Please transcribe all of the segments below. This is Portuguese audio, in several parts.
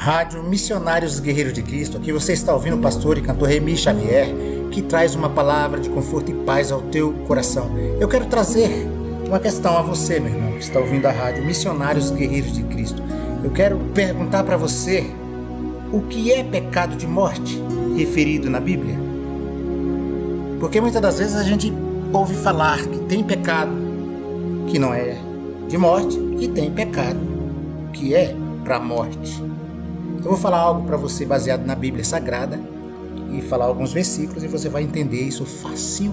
Rádio Missionários Guerreiros de Cristo. Aqui você está ouvindo o pastor e cantor Remi Xavier, que traz uma palavra de conforto e paz ao teu coração. Eu quero trazer uma questão a você, meu irmão, que está ouvindo a Rádio Missionários Guerreiros de Cristo. Eu quero perguntar para você o que é pecado de morte referido na Bíblia. Porque muitas das vezes a gente ouve falar que tem pecado que não é de morte e tem pecado que é para a morte. Eu vou falar algo para você baseado na Bíblia Sagrada e falar alguns versículos e você vai entender isso facinho.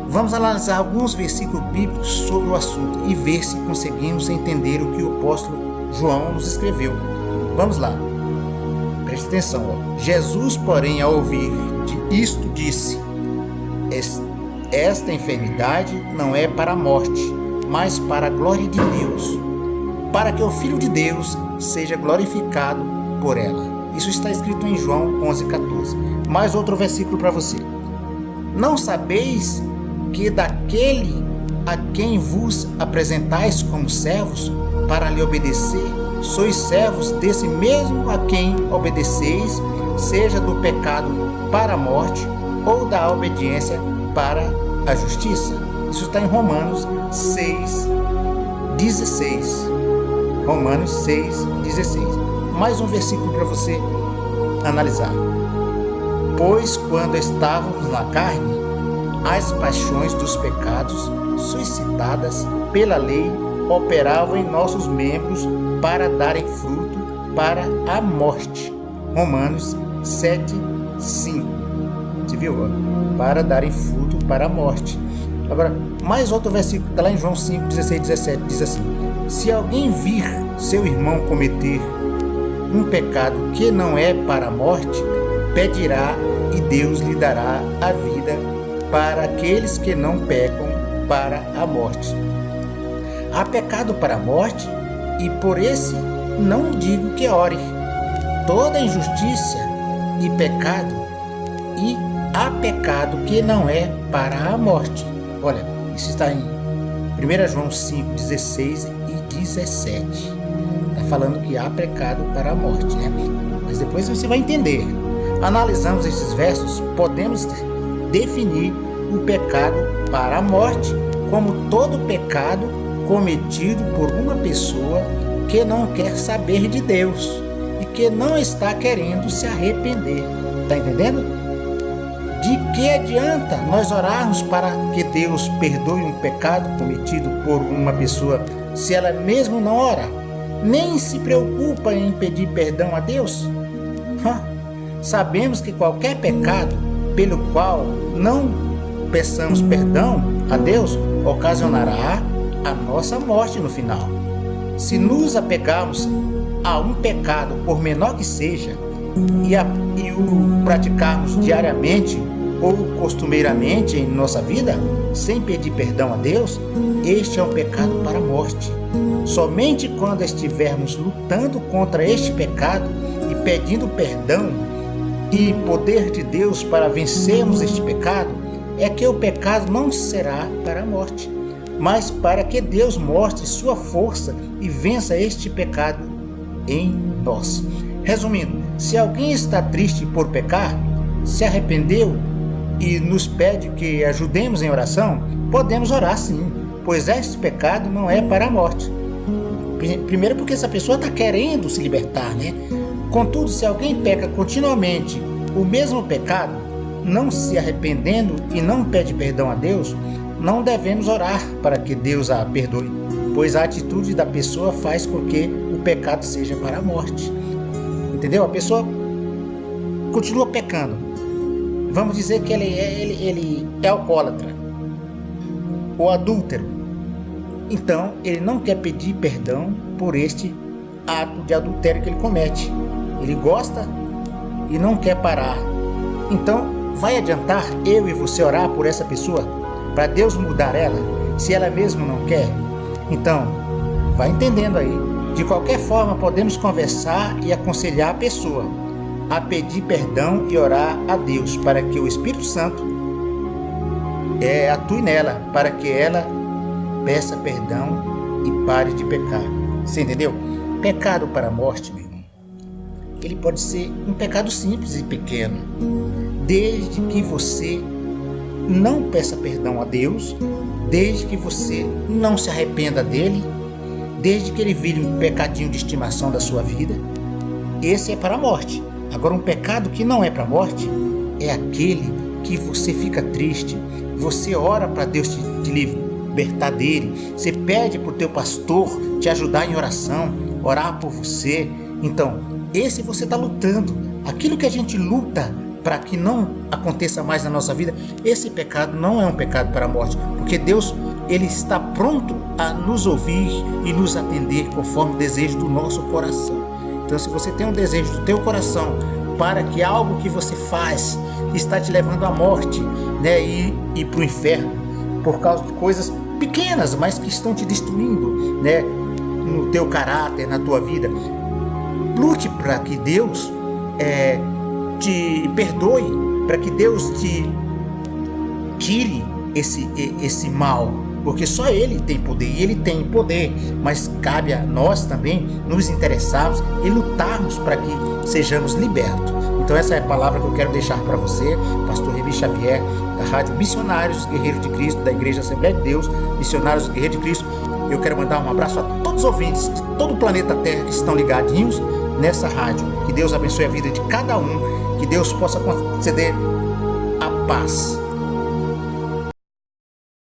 Vamos analisar alguns versículos bíblicos sobre o assunto e ver se conseguimos entender o que o apóstolo João nos escreveu. Vamos lá. Preste atenção. Jesus, porém, ao ouvir isto, disse: Esta enfermidade não é para a morte, mas para a glória de Deus, para que o Filho de Deus seja glorificado por ela. Isso está escrito em João 11,14. Mais outro versículo para você. Não sabeis que daquele a quem vos apresentais como servos para lhe obedecer, sois servos desse mesmo a quem obedeceis, seja do pecado para a morte ou da obediência para a justiça. Isso está em Romanos 6,16. Romanos 6,16. Mais um versículo para você analisar. Pois quando estávamos na carne, as paixões dos pecados suscitadas pela lei operavam em nossos membros para darem fruto para a morte. Romanos 7,5. Você viu? Para darem fruto para a morte. Agora, mais outro versículo, está lá em João 5,16-17, diz assim: Se alguém vir seu irmão cometer um pecado que não é para a morte, pedirá e Deus lhe dará a vida para aqueles que não pecam para a morte. Há pecado para a morte e por esse não digo que ore. Toda injustiça e pecado, e há pecado que não é para a morte. Olha, isso está em 1 João 5,16 e 17. Está falando que há pecado para a morte, né? Mas depois você vai entender. Analisamos esses versos, podemos definir o pecado para a morte como todo pecado cometido por uma pessoa que não quer saber de Deus e que não está querendo se arrepender. Está entendendo? De que adianta nós orarmos para que Deus perdoe um pecado cometido por uma pessoa se ela mesmo não ora? Nem se preocupa em pedir perdão a Deus? Sabemos que qualquer pecado pelo qual não peçamos perdão a Deus ocasionará a nossa morte no final. Se nos apegarmos a um pecado, por menor que seja, e o praticarmos diariamente ou costumeiramente em nossa vida, sem pedir perdão a Deus, este é um pecado para a morte. Somente quando estivermos lutando contra este pecado e pedindo perdão e poder de Deus para vencermos este pecado, é que o pecado não será para a morte, mas para que Deus mostre sua força e vença este pecado em nós. Resumindo, se alguém está triste por pecar, se arrependeu e nos pede que ajudemos em oração, podemos orar sim, pois este pecado não é para a morte. Primeiro porque essa pessoa está querendo se libertar, né? Contudo, se alguém peca continuamente o mesmo pecado, não se arrependendo e não pede perdão a Deus, não devemos orar para que Deus a perdoe, pois a atitude da pessoa faz com que o pecado seja para a morte. Entendeu? A pessoa continua pecando. Vamos dizer que ele é alcoólatra ou adúltero. Então, ele não quer pedir perdão por este ato de adultério que ele comete. Ele gosta e não quer parar. Então, vai adiantar eu e você orar por essa pessoa para Deus mudar ela, se ela mesma não quer? Então, vai entendendo aí. De qualquer forma, podemos conversar e aconselhar a pessoa a pedir perdão e orar a Deus para que o Espírito Santo atue nela, para que ela peça perdão e pare de pecar. Você entendeu? Pecado para a morte, meu irmão, ele pode ser um pecado simples e pequeno, desde que você não peça perdão a Deus, desde que você não se arrependa dele, desde que ele vire um pecadinho de estimação da sua vida. Esse é para a morte. Agora, um pecado que não é para a morte é aquele que você fica triste, você ora para Deus te libertar dele, você pede para o teu pastor te ajudar em oração, orar por você. Então, esse você está lutando. Aquilo que a gente luta para que não aconteça mais na nossa vida, esse pecado não é um pecado para a morte, porque Deus, ele está pronto a nos ouvir e nos atender conforme o desejo do nosso coração. Então, se você tem um desejo do teu coração para que algo que você faz está te levando à morte, né, e para o inferno, por causa de coisas pequenas, mas que estão te destruindo, né, no teu caráter, na tua vida, lute para que Deus te perdoe, para que Deus te tire esse mal, porque só Ele tem poder, e Ele tem poder, mas cabe a nós também nos interessarmos e lutarmos para que sejamos libertos. Então essa é a palavra que eu quero deixar para você, pastor Rebi Xavier, da Rádio Missionários Guerreiros de Cristo, da Igreja Assembleia de Deus, Missionários Guerreiros de Cristo. Eu quero mandar um abraço a todos os ouvintes de todo o planeta Terra que estão ligadinhos nessa rádio. Que Deus abençoe a vida de cada um, que Deus possa conceder a paz